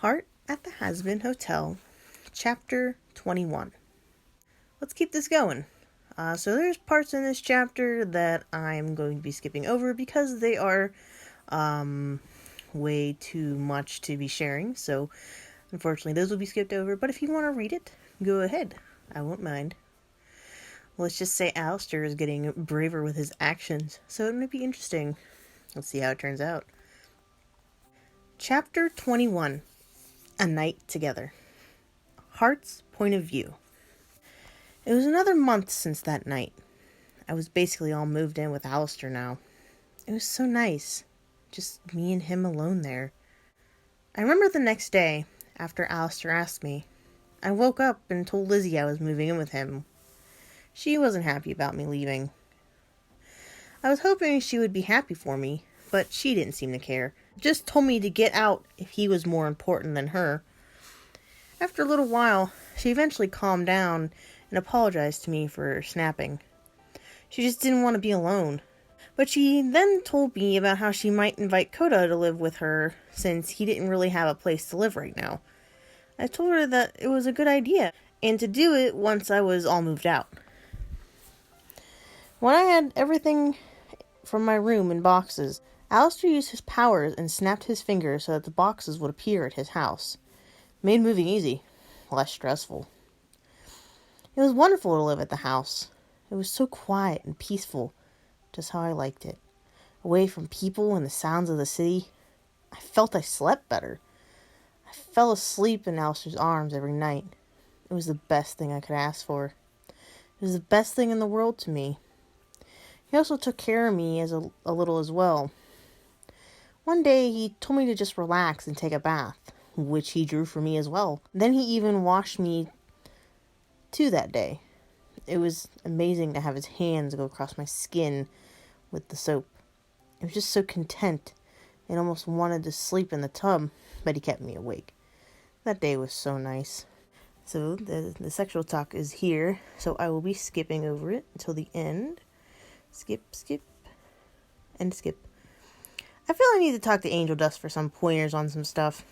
Heart at the Hazbin Hotel, Chapter 21. Let's keep this going. So there's parts in this chapter that I'm going to be skipping over because they are way too much to be sharing. So unfortunately those will be skipped over. But if you want to read it, go ahead. I won't mind. Let's just say Alistair is getting braver with his actions, so it might be interesting. Let's see how it turns out. Chapter 21. A Night Together. Heart's Point of View. It was another month since that night. I was basically all moved in with Alistair now. It was so nice. Just me and him alone there. I remember the next day, after Alistair asked me, I woke up and told Lizzie I was moving in with him. She wasn't happy about me leaving. I was hoping she would be happy for me, but she didn't seem to care. Just told me to get out if he was more important than her. After a little while, she eventually calmed down and apologized to me for snapping. She just didn't want to be alone. But she then told me about how she might invite Koda to live with her since he didn't really have a place to live right now. I told her that it was a good idea and to do it once I was all moved out. When I had everything from my room in boxes, Alistair used his powers and snapped his fingers so that the boxes would appear at his house. Made moving easy, less stressful. It was wonderful to live at the house. It was so quiet and peaceful, just how I liked it. Away from people and the sounds of the city, I felt I slept better. I fell asleep in Alistair's arms every night. It was the best thing I could ask for. It was the best thing in the world to me. He also took care of me as a little as well. One day, he told me to just relax and take a bath, which he drew for me as well. Then he even washed me too that day. It was amazing to have his hands go across my skin with the soap. I was just so content and almost wanted to sleep in the tub, but he kept me awake. That day was so nice. So the sexual talk is here, so I will be skipping over it until the end. Skip, and skip. I feel I need to talk to Angel Dust for some pointers on some stuff.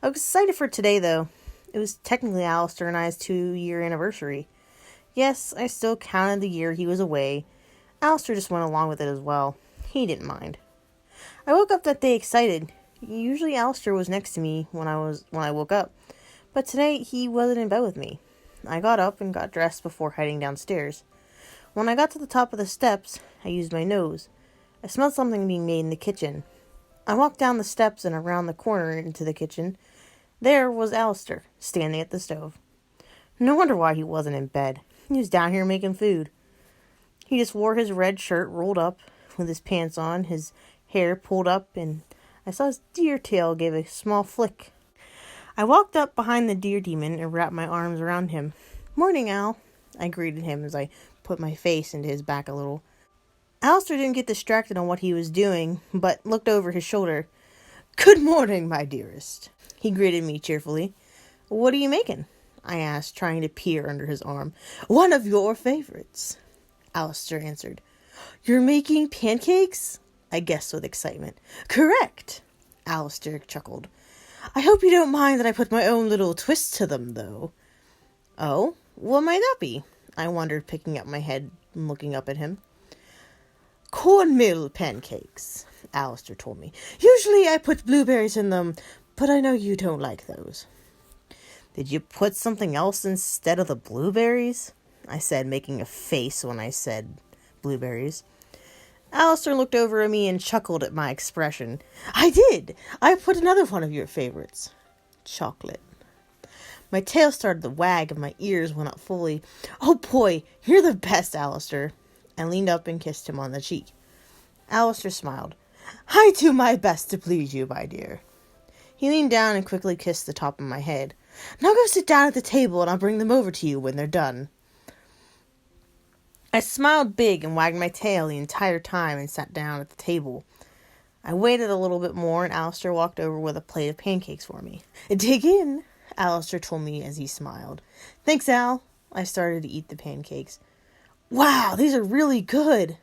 I was excited for today, though. It was technically Alistair and I's 2-year anniversary. Yes, I still counted the year he was away. Alistair just went along with it as well. He didn't mind. I woke up that day excited. Usually Alistair was next to me when I woke up, but today he wasn't in bed with me. I got up and got dressed before heading downstairs. When I got to the top of the steps, I used my nose. I smelled something being made in the kitchen. I walked down the steps and around the corner into the kitchen. There was Alistair, standing at the stove. No wonder why he wasn't in bed. He was down here making food. He just wore his red shirt rolled up with his pants on, his hair pulled up, and I saw his deer tail give a small flick. I walked up behind the deer demon and wrapped my arms around him. "Morning, Al," I greeted him as I put my face into his back a little. Alistair didn't get distracted on what he was doing, but looked over his shoulder. "Good morning, my dearest," he greeted me cheerfully. "What are you making?" I asked, trying to peer under his arm. "One of your favorites," Alistair answered. "You're making pancakes?" I guessed with excitement. "Correct," Alistair chuckled. "I hope you don't mind that I put my own little twist to them, though." "Oh, what might that be?" I wondered, picking up my head and looking up at him. "Cornmeal pancakes," Alistair told me. "Usually I put blueberries in them, but I know you don't like those." "Did you put something else instead of the blueberries?" I said, making a face when I said blueberries. Alistair looked over at me and chuckled at my expression. "I did! I put another one of your favorites. Chocolate." My tail started to wag and my ears went up fully. "Oh boy, you're the best, Alistair." I leaned up and kissed him on the cheek. Alistair smiled. "I do my best to please you, my dear." He leaned down and quickly kissed the top of my head. "Now go sit down at the table and I'll bring them over to you when they're done." I smiled big and wagged my tail the entire time and sat down at the table. I waited a little bit more and Alistair walked over with a plate of pancakes for me. "Dig in," Alistair told me as he smiled. "Thanks, Al." I started to eat the pancakes. "Wow, these are really good."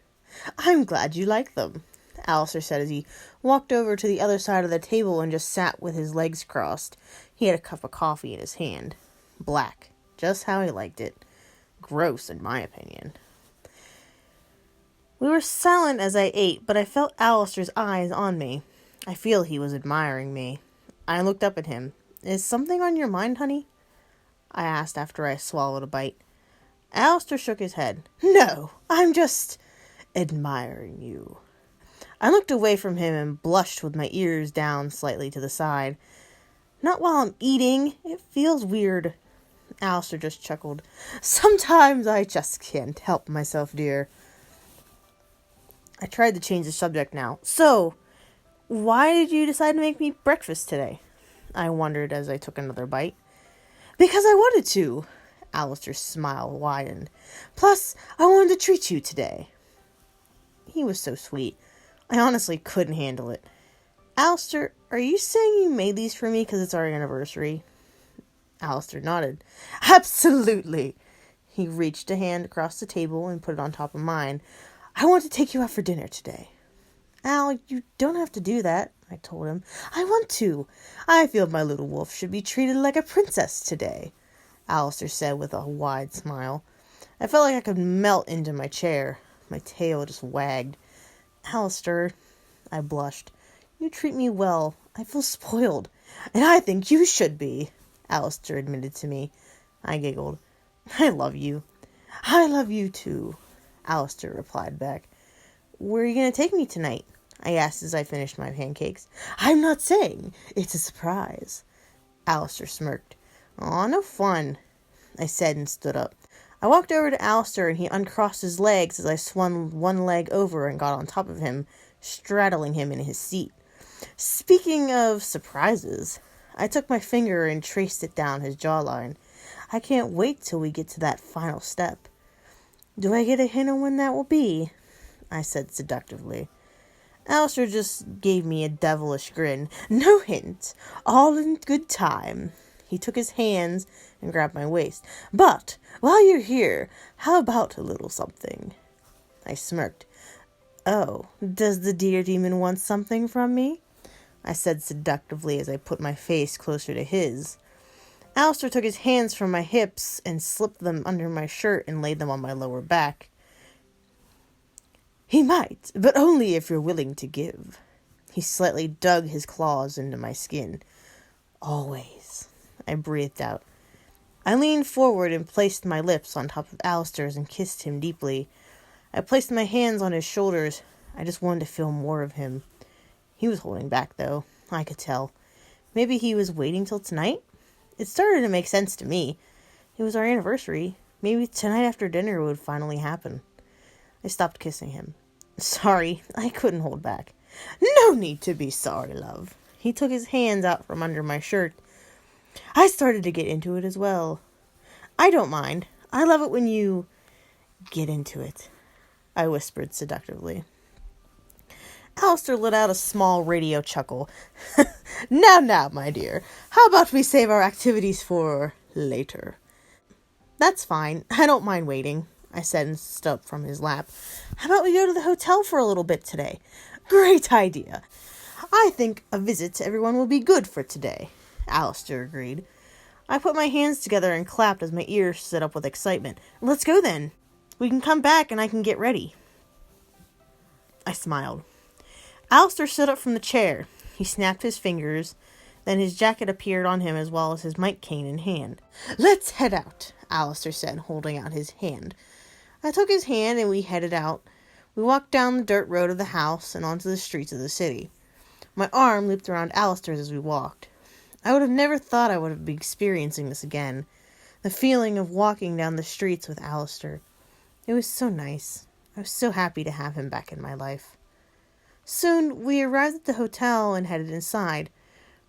"I'm glad you like them." Alistair said as he walked over to the other side of the table and just sat with his legs crossed. He had a cup of coffee in his hand. Black. Just how he liked it. Gross, in my opinion. We were silent as I ate, but I felt Alistair's eyes on me. I feel he was admiring me. I looked up at him. Is something on your mind, honey? I asked after I swallowed a bite. Alistair shook his head. No, I'm just admiring you. I looked away from him and blushed with my ears down slightly to the side. Not while I'm eating. It feels weird. Alistair just chuckled. Sometimes I just can't help myself, dear. I tried to change the subject now. So, why did you decide to make me breakfast today? I wondered as I took another bite. Because I wanted to. Alistair's smile widened. Plus, I wanted to treat you today. He was so sweet. I honestly couldn't handle it. Alistair, are you saying you made these for me because it's our anniversary? Alistair nodded. Absolutely. He reached a hand across the table and put it on top of mine. I want to take you out for dinner today. Al, you don't have to do that, I told him. I want to. I feel my little wolf should be treated like a princess today, Alistair said with a wide smile. I felt like I could melt into my chair. My tail just wagged. Alistair, I blushed. You treat me well. I feel spoiled. And I think you should be, Alistair admitted to me. I giggled. I love you. I love you too, Alistair replied back. Where are you going to take me tonight? I asked as I finished my pancakes. I'm not saying. It's a surprise. Alistair smirked. Aw, no fun, I said and stood up. I walked over to Alistair and he uncrossed his legs as I swung one leg over and got on top of him, straddling him in his seat. Speaking of surprises, I took my finger and traced it down his jawline. I can't wait till we get to that final step. Do I get a hint on when that will be? I said seductively. Alistair just gave me a devilish grin. No hint. All in good time. He took his hands and grabbed my waist. But, while you're here, how about a little something? I smirked. Oh, does the deer demon want something from me? I said seductively as I put my face closer to his. Alistair took his hands from my hips and slipped them under my shirt and laid them on my lower back. He might, but only if you're willing to give. He slightly dug his claws into my skin. Always, I breathed out. I leaned forward and placed my lips on top of Alistair's and kissed him deeply. I placed my hands on his shoulders. I just wanted to feel more of him. He was holding back, though. I could tell. Maybe he was waiting till tonight? It started to make sense to me. It was our anniversary. Maybe tonight after dinner would finally happen. I stopped kissing him. Sorry, I couldn't hold back. No need to be sorry, love. He took his hands out from under my shirt. I started to get into it as well. I don't mind. I love it when you get into it, I whispered seductively. Alistair let out a small radio chuckle. Now, my dear, how about we save our activities for later? That's fine. I don't mind waiting, I said and stood up from his lap. How about we go to the hotel for a little bit today? Great idea. I think a visit to everyone will be good for today, Alistair agreed. I put my hands together and clapped as my ears stood up with excitement. Let's go then. We can come back and I can get ready. I smiled. Alistair stood up from the chair. He snapped his fingers. Then his jacket appeared on him as well as his mic cane in hand. Let's head out, Alistair said, holding out his hand. I took his hand and we headed out. We walked down the dirt road of the house and onto the streets of the city. My arm looped around Alistair's as we walked. I would have never thought I would be experiencing this again. The feeling of walking down the streets with Alistair. It was so nice. I was so happy to have him back in my life. Soon, we arrived at the hotel and headed inside.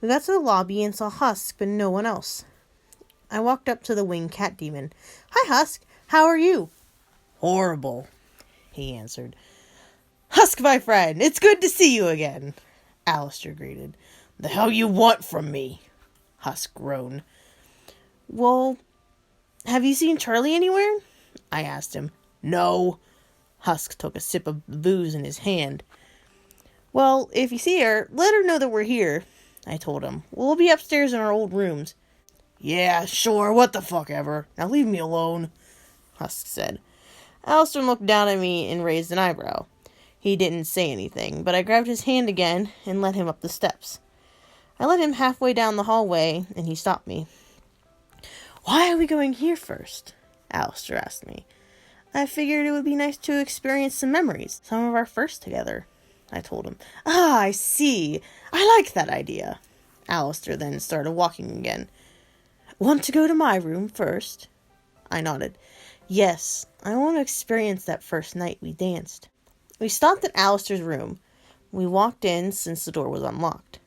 We got to the lobby and saw Husk, but no one else. I walked up to the winged cat demon. Hi, Husk. How are you? Horrible, he answered. Husk, my friend, it's good to see you again, Alistair greeted. The hell you want from me? Husk groaned. Well, have you seen Charlie anywhere? I asked him. No. Husk took a sip of the booze in his hand. Well, if you see her, let her know that we're here, I told him. We'll be upstairs in our old rooms. Yeah, sure, what the fuck ever. Now leave me alone, Husk said. Alistair looked down at me and raised an eyebrow. He didn't say anything, but I grabbed his hand again and led him up the steps. I led him halfway down the hallway, and he stopped me. Why are we going here first? Alistair asked me. I figured it would be nice to experience some memories, some of our first together, I told him. Ah, I see. I like that idea. Alistair then started walking again. Want to go to my room first? I nodded. Yes, I want to experience that first night we danced. We stopped at Alistair's room. We walked in since the door was unlocked.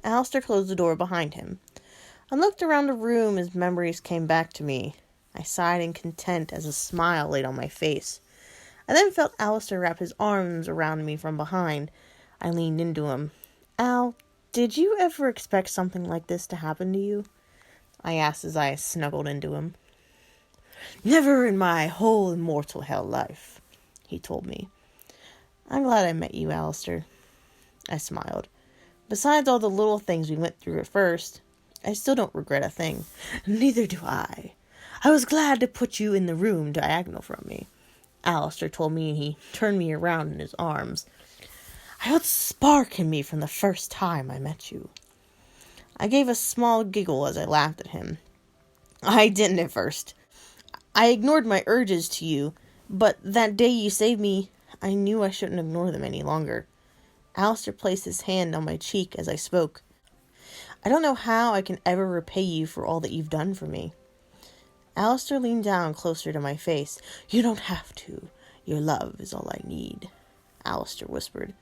Alistair closed the door behind him. I looked around the room as memories came back to me. I sighed in content as a smile laid on my face. I then felt Alistair wrap his arms around me from behind. I leaned into him. Al, did you ever expect something like this to happen to you? I asked as I snuggled into him. Never in my whole immortal hell life, he told me. I'm glad I met you, Alistair. I smiled. Besides all the little things we went through at first, I still don't regret a thing. Neither do I. I was glad to put you in the room diagonal from me, Alistair told me, and he turned me around in his arms. I felt a spark in me from the first time I met you. I gave a small giggle as I laughed at him. I didn't at first. I ignored my urges to you, but that day you saved me, I knew I shouldn't ignore them any longer. Alistair placed his hand on my cheek as I spoke. I don't know how I can ever repay you for all that you've done for me. Alistair leaned down closer to my face. You don't have to. Your love is all I need, Alistair whispered.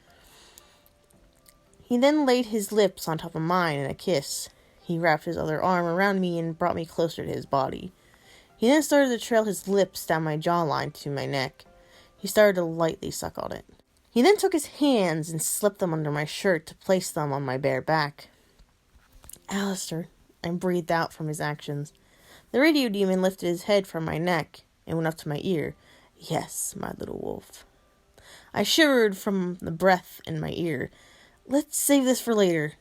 He then laid his lips on top of mine in a kiss. He wrapped his other arm around me and brought me closer to his body. He then started to trail his lips down my jawline to my neck. He started to lightly suck on it. He then took his hands and slipped them under my shirt to place them on my bare back. Alistair, I breathed out from his actions. The radio demon lifted his head from my neck and went up to my ear. Yes, my little wolf. I shivered from the breath in my ear. Let's save this for later.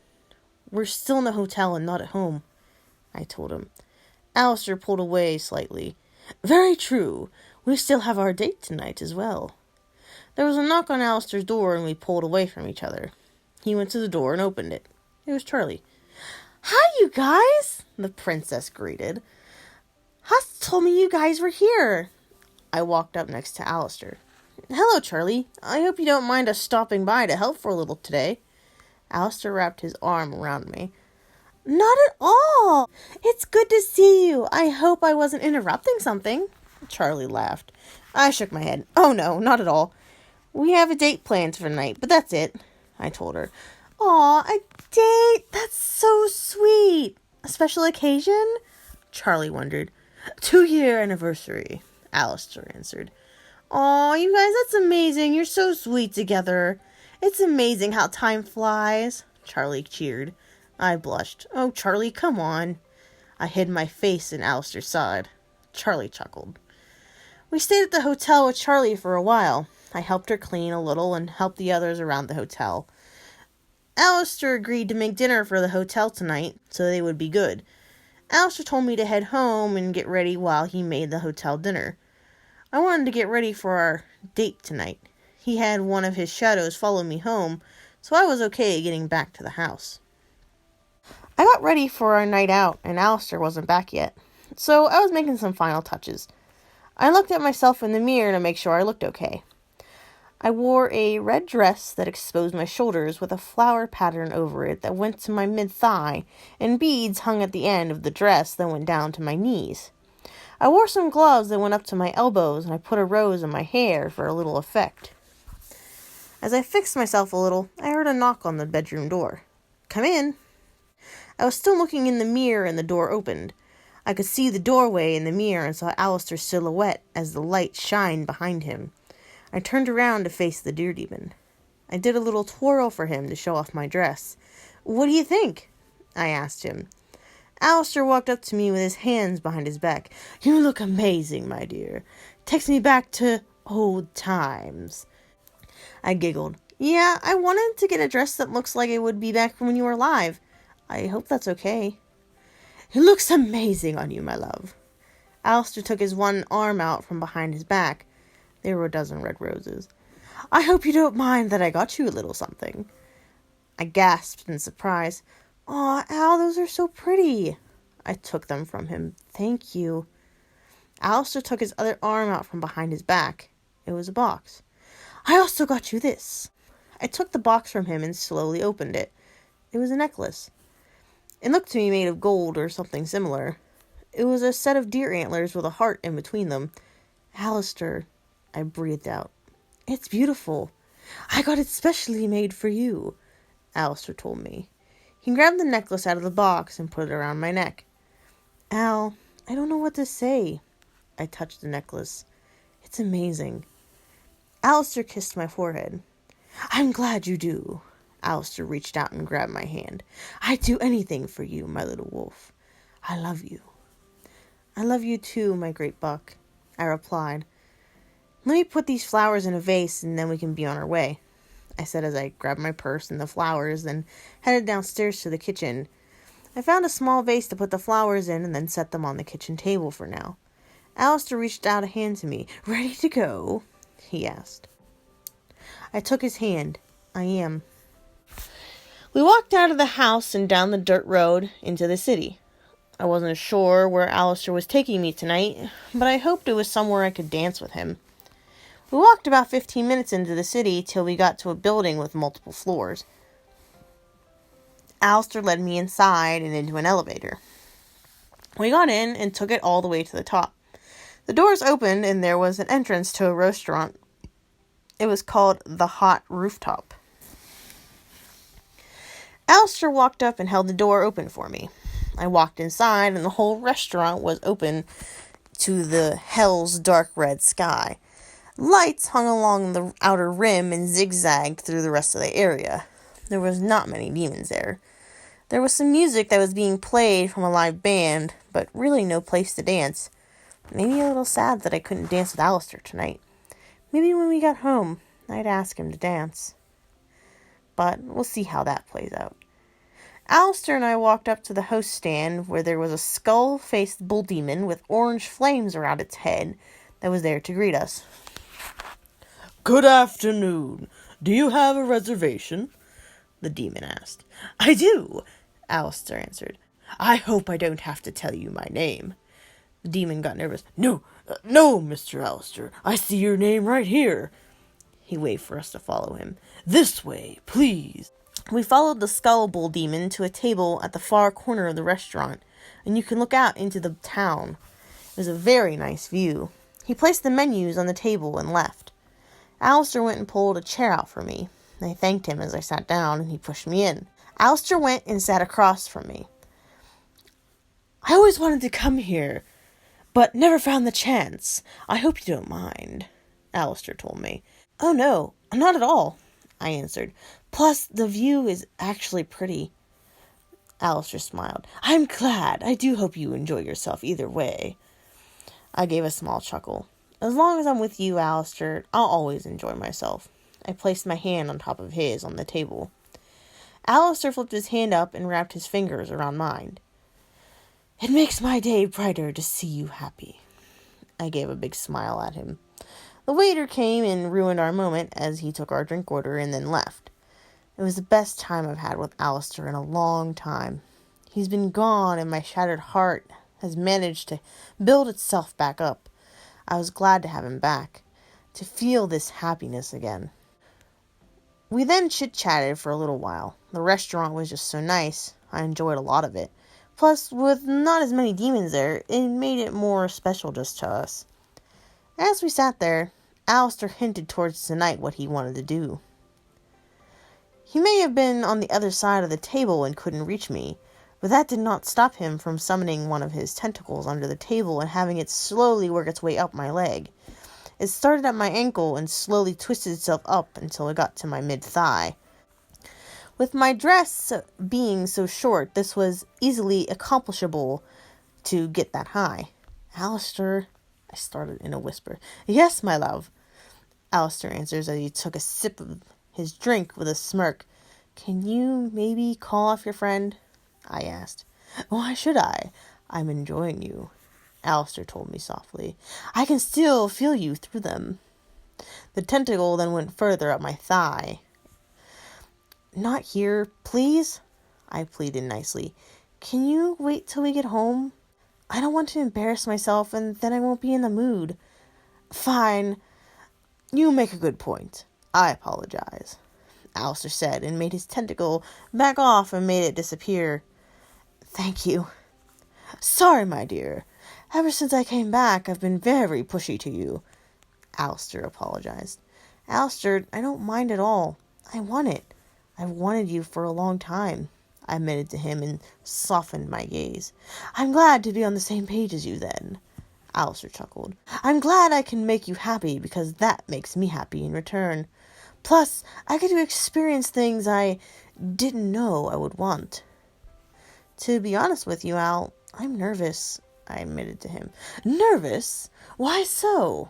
We're still in the hotel and not at home, I told him. Alistair pulled away slightly. Very true. We still have our date tonight as well. There was a knock on Alistair's door and we pulled away from each other. He went to the door and opened it. It was Charlie. Hi, you guys, the princess greeted. Husk told me you guys were here. I walked up next to Alistair. Hello, Charlie. I hope you don't mind us stopping by to help for a little today. Alistair wrapped his arm around me. Not at all. It's good to see you. I hope I wasn't interrupting something. Charlie laughed. I shook my head. Oh, no, not at all. We have a date planned for tonight, but that's it, I told her. Aw, a date? That's so sweet. A special occasion? Charlie wondered. 2-year anniversary, Alistair answered. Aw, you guys, that's amazing. You're so sweet together. It's amazing how time flies, Charlie cheered. I blushed. Oh, Charlie, come on. I hid my face in Alistair's side. Charlie chuckled. We stayed at the hotel with Charlie for a while. I helped her clean a little and helped the others around the hotel. Alistair agreed to make dinner for the hotel tonight, so they would be good. Alistair told me to head home and get ready while he made the hotel dinner. I wanted to get ready for our date tonight. He had one of his shadows follow me home, so I was okay getting back to the house. I got ready for our night out, and Alistair wasn't back yet, so I was making some final touches. I looked at myself in the mirror to make sure I looked okay. I wore a red dress that exposed my shoulders with a flower pattern over it that went to my mid-thigh, and beads hung at the end of the dress that went down to my knees. I wore some gloves that went up to my elbows, and I put a rose in my hair for a little effect. As I fixed myself a little, I heard a knock on the bedroom door. Come in. I was still looking in the mirror and the door opened. I could see the doorway in the mirror and saw Alistair's silhouette as the light shined behind him. I turned around to face the deer demon. I did a little twirl for him to show off my dress. What do you think? I asked him. Alistair walked up to me with his hands behind his back. You look amazing, my dear. Takes me back to old times. I giggled. Yeah, I wanted to get a dress that looks like it would be back when you were alive. I hope that's okay. It looks amazing on you, my love. Alistair took his one arm out from behind his back. There were a dozen red roses. I hope you don't mind that I got you a little something. I gasped in surprise. Aw, Al, those are so pretty. I took them from him. Thank you. Alistair took his other arm out from behind his back. It was a box. I also got you this. I took the box from him and slowly opened it. It was a necklace. It looked to me made of gold or something similar. It was a set of deer antlers with a heart in between them. Alistair, I breathed out. It's beautiful. I got it specially made for you, Alistair told me. He grabbed the necklace out of the box and put it around my neck. Al, I don't know what to say. I touched the necklace. It's amazing. Alistair kissed my forehead. I'm glad you do. Alistair reached out and grabbed my hand. I'd do anything for you, my little wolf. I love you. I love you too, my great buck, I replied. Let me put these flowers in a vase and then we can be on our way, I said as I grabbed my purse and the flowers and headed downstairs to the kitchen. I found a small vase to put the flowers in and then set them on the kitchen table for now. Alistair reached out a hand to me. Ready to go? He asked. I took his hand. I am. We walked out of the house and down the dirt road into the city. I wasn't sure where Alistair was taking me tonight, but I hoped it was somewhere I could dance with him. We walked about 15 minutes into the city till we got to a building with multiple floors. Alistair led me inside and into an elevator. We got in and took it all the way to the top. The doors opened and there was an entrance to a restaurant. It was called the Hot Rooftop. Alistair walked up and held the door open for me. I walked inside and the whole restaurant was open to the hell's dark red sky. Lights hung along the outer rim and zigzagged through the rest of the area. There was not many demons there. There was some music that was being played from a live band, but really no place to dance. Maybe a little sad that I couldn't dance with Alistair tonight. Maybe when we got home, I'd ask him to dance. But we'll see how that plays out. Alistair and I walked up to the host stand where there was a skull-faced bull demon with orange flames around its head that was there to greet us. Good afternoon. Do you have a reservation? The demon asked. I do, Alistair answered. I hope I don't have to tell you my name. The demon got nervous. No, Mr. Alistair. I see your name right here. He waved for us to follow him. This way, please. We followed the skull bull demon to a table at the far corner of the restaurant, and you can look out into the town. It was a very nice view. He placed the menus on the table and left. Alistair went and pulled a chair out for me. I thanked him as I sat down, and he pushed me in. Alistair went and sat across from me. I always wanted to come here, but never found the chance. I hope you don't mind, Alistair told me. Oh no, not at all, I answered. Plus, the view is actually pretty. Alistair smiled. I'm glad. I do hope you enjoy yourself either way. I gave a small chuckle. As long as I'm with you, Alistair, I'll always enjoy myself. I placed my hand on top of his on the table. Alistair flipped his hand up and wrapped his fingers around mine. It makes my day brighter to see you happy. I gave a big smile at him. The waiter came and ruined our moment as he took our drink order and then left. It was the best time I've had with Alistair in a long time. He's been gone and my shattered heart has managed to build itself back up. I was glad to have him back, to feel this happiness again. We then chit-chatted for a little while. The restaurant was just so nice. I enjoyed a lot of it. Plus, with not as many demons there, it made it more special just to us. As we sat there, Alistair hinted towards tonight what he wanted to do. He may have been on the other side of the table and couldn't reach me, but that did not stop him from summoning one of his tentacles under the table and having it slowly work its way up my leg. It started at my ankle and slowly twisted itself up until it got to my mid-thigh. With my dress being so short, this was easily accomplishable to get that high. Alistair, I started in a whisper. Yes, my love, Alistair answers as he took a sip of his drink with a smirk. "Can you maybe call off your friend?" I asked. "Why should I? I'm enjoying you," Alistair told me softly. "I can still feel you through them." The tentacle then went further up my thigh. "Not here, please," I pleaded nicely. "Can you wait till we get home? I don't want to embarrass myself, and then I won't be in the mood." "Fine. You make a good point. I apologize," Alistair said, and made his tentacle back off and made it disappear. "Thank you." "Sorry, my dear. Ever since I came back, I've been very pushy to you," Alistair apologized. "Alistair, I don't mind at all. I want it. I've wanted you for a long time," I admitted to him and softened my gaze. "I'm glad to be on the same page as you, then," Alistair chuckled. "I'm glad I can make you happy because that makes me happy in return. Plus, I get to experience things I didn't know I would want." "To be honest with you, Al, I'm nervous," I admitted to him. "Nervous? Why so?"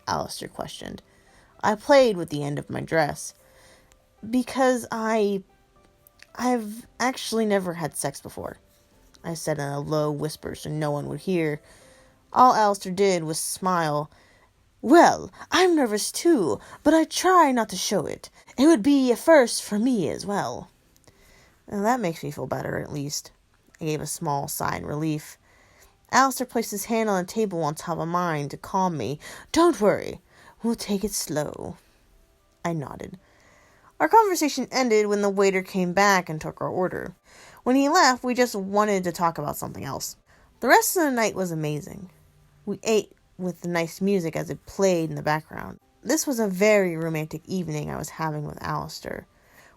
Alistair questioned. I played with the end of my dress. "Because I've actually never had sex before," I said in a low whisper so no one would hear. All Alistair did was smile. "Well, I'm nervous too, but I try not to show it. It would be a first for me as well." "Well, that makes me feel better, at least." I gave a small sigh in relief. Alistair placed his hand on the table on top of mine to calm me. "Don't worry. We'll take it slow." I nodded. Our conversation ended when the waiter came back and took our order. When he left, we just wanted to talk about something else. The rest of the night was amazing. We ate with the nice music as it played in the background. This was a very romantic evening I was having with Alistair.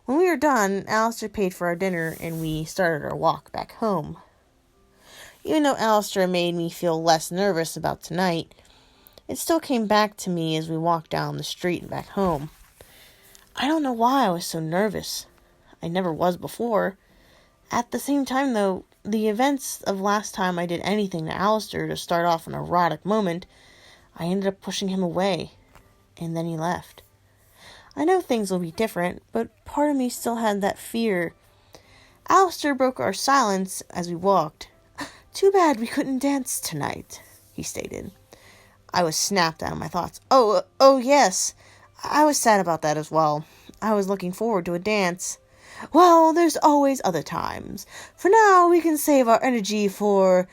When we were done, Alistair paid for our dinner and we started our walk back home. Even though Alistair made me feel less nervous about tonight, it still came back to me as we walked down the street and back home. I don't know why I was so nervous. I never was before. At the same time, though, the events of last time I did anything to Alistair to start off an erotic moment, I ended up pushing him away, and then he left. I know things will be different, but part of me still had that fear. Alistair broke our silence as we walked. "Too bad we couldn't dance tonight," he stated. I was snapped out of my thoughts. Oh, yes. I was sad about that as well. I was looking forward to a dance. "Well, there's always other times. For now, we can save our energy for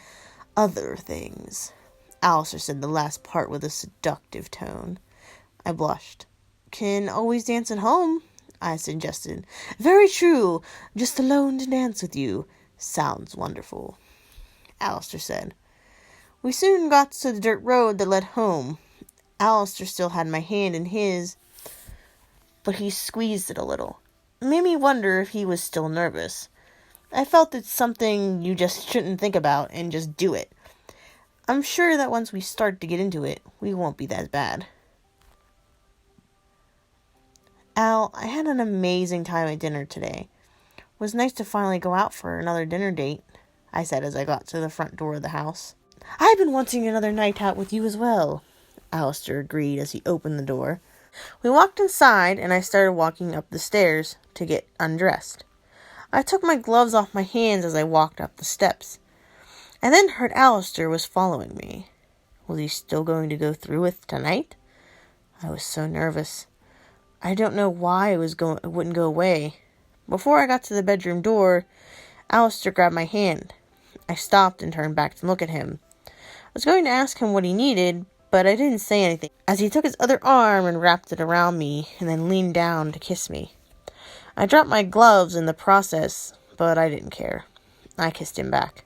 other things." Alistair said the last part with a seductive tone. I blushed. "Can always dance at home," I suggested. "Very true. Just alone to dance with you. Sounds wonderful," Alistair said. We soon got to the dirt road that led home. Alistair still had my hand in his, but he squeezed it a little. It made me wonder if he was still nervous. I felt it's something you just shouldn't think about and just do it. I'm sure that once we start to get into it, we won't be that bad. "Al, I had an amazing time at dinner today. It was nice to finally go out for another dinner date," I said as I got to the front door of the house. "I've been wanting another night out with you as well," Alistair agreed as he opened the door. We walked inside, and I started walking up the stairs to get undressed. I took my gloves off my hands as I walked up the steps. I then heard Alistair was following me. Was he still going to go through with tonight? I was so nervous. I don't know why it wouldn't go away. Before I got to the bedroom door, Alistair grabbed my hand. I stopped and turned back to look at him. I was going to ask him what he needed, but I didn't say anything, as he took his other arm and wrapped it around me and then leaned down to kiss me. I dropped my gloves in the process, but I didn't care. I kissed him back.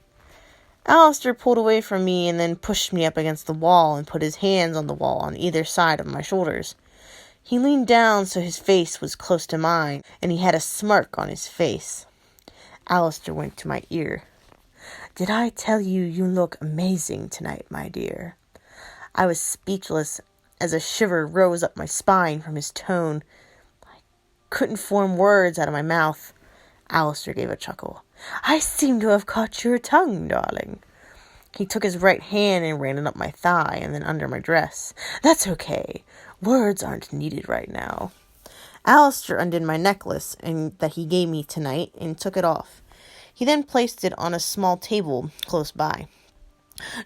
Alistair pulled away from me and then pushed me up against the wall and put his hands on the wall on either side of my shoulders. He leaned down so his face was close to mine, and he had a smirk on his face. Alistair went to my ear. "Did I tell you you look amazing tonight, my dear?" I was speechless as a shiver rose up my spine from his tone. I couldn't form words out of my mouth. Alistair gave a chuckle. "I seem to have caught your tongue, darling." He took his right hand and ran it up my thigh and then under my dress. "That's okay. Words aren't needed right now." Alistair undid my necklace and that he gave me tonight and took it off. He then placed it on a small table close by.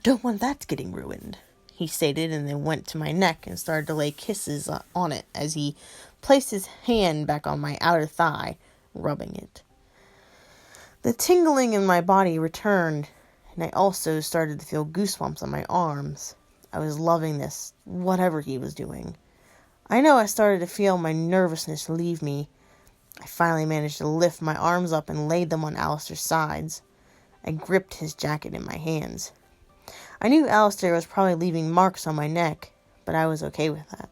"Don't want that getting ruined," he stated, and then went to my neck and started to lay kisses on it as he placed his hand back on my outer thigh, rubbing it. The tingling in my body returned, and I also started to feel goosebumps on my arms. I was loving this, whatever he was doing. I know I started to feel my nervousness leave me. I finally managed to lift my arms up and laid them on Alistair's sides. I gripped his jacket in my hands. I knew Alistair was probably leaving marks on my neck, but I was okay with that.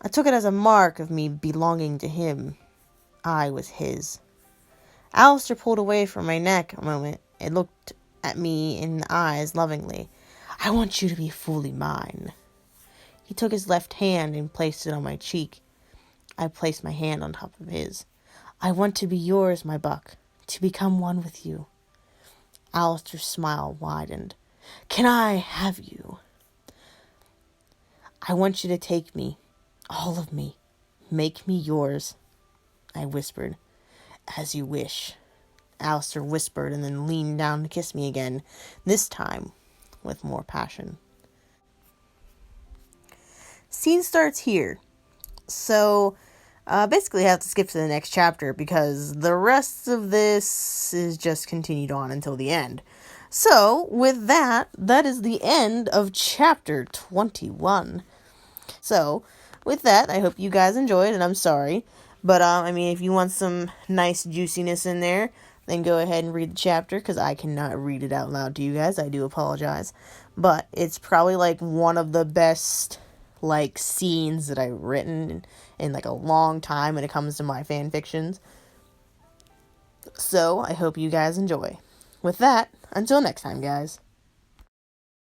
I took it as a mark of me belonging to him. I was his. Alistair pulled away from my neck a moment and looked at me in the eyes lovingly. "I want you to be fully mine." He took his left hand and placed it on my cheek. I placed my hand on top of his. "I want to be yours, my buck, to become one with you." Alistair's smile widened. "Can I have you?" "I want you to take me, all of me. Make me yours," I whispered. "As you wish," Alistair whispered and then leaned down to kiss me again, this time with more passion. Scene starts here. So, basically I have to skip to the next chapter because the rest of this is just continued on until the end. So, with that is the end of chapter 21. So, with that, I hope you guys enjoyed, and I'm sorry. But, if you want some nice juiciness in there, then go ahead and read the chapter, because I cannot read it out loud to you guys. I do apologize. But it's probably, one of the best, scenes that I've written in, a long time when it comes to my fan fictions. So, I hope you guys enjoy. With that, until next time, guys.